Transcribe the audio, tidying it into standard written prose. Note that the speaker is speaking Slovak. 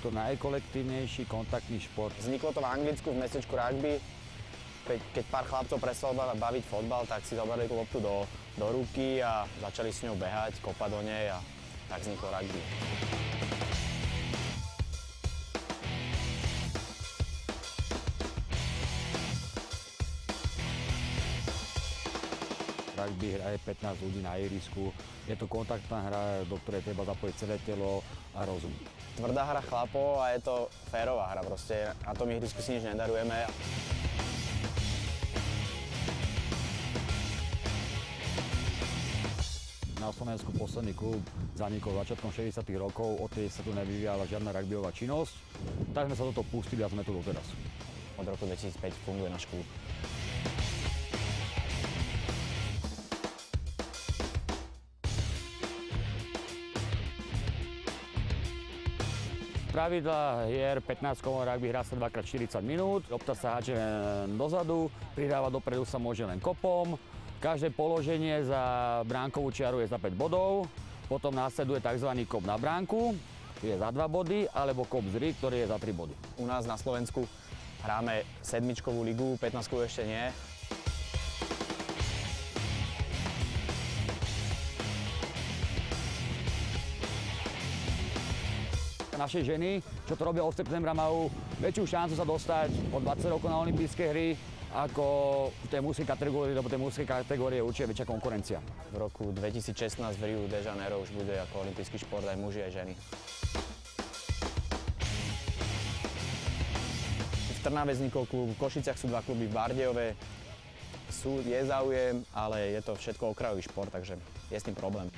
to najkolektívnejší kontaktný šport. Vzniklo to v Anglicku v mestečku rugby. Keď pár chlapcov prestalo baviť fotbal, tak si zobrali tú loptu do ruky a začali s ňou behať, kopať do nej a tak vzniklo rugby. Rugby hraje 15 ľudí na ihrisku. Je to kontaktná hra, do ktorej treba zapojiť celé telo a rozum. Tvrdá hra chlapov a je to férová hra, proste na tom ihrisku si nič nedarujeme. Na Slovensku posledný klub zanikol začiatkom 60. rokov, odtedy sa tu nevyvíjala žiadna rugbyová činnosť. Tak sme sa do toho pustili a sme tu doteraz. Od roku 2005 funguje náš klub. Pravidla hier 15-kovom rugby hrá sa 2x40 minút, lopta sa háče dozadu, prihrávať dopredu sa môže len kopom. Každé položenie za bránkovú čiaru je za 5 bodov, potom následuje tzv. Kop na bránku, je za 2 body, alebo kop z ry, ktorý je za 3 body. U nás na Slovensku hráme 7-čkovú ligu, 15-kovú ešte nie. Naše ženy, čo to robia od septembra, majú väčšiu šancu sa dostať o 20 rokov na olympijské hry, ako v tej mužskej kategórii, lebo tej mužskej kategórie je určite väčšia konkurencia. V roku 2016 v Rio de Janeiro už bude ako olympijský šport aj muži, aj ženy. V Trnave vznikol klub, v Košiciach sú 2 kluby, v Bardejove je záujem, ale je to všetko okrajový šport, takže je s tým problém.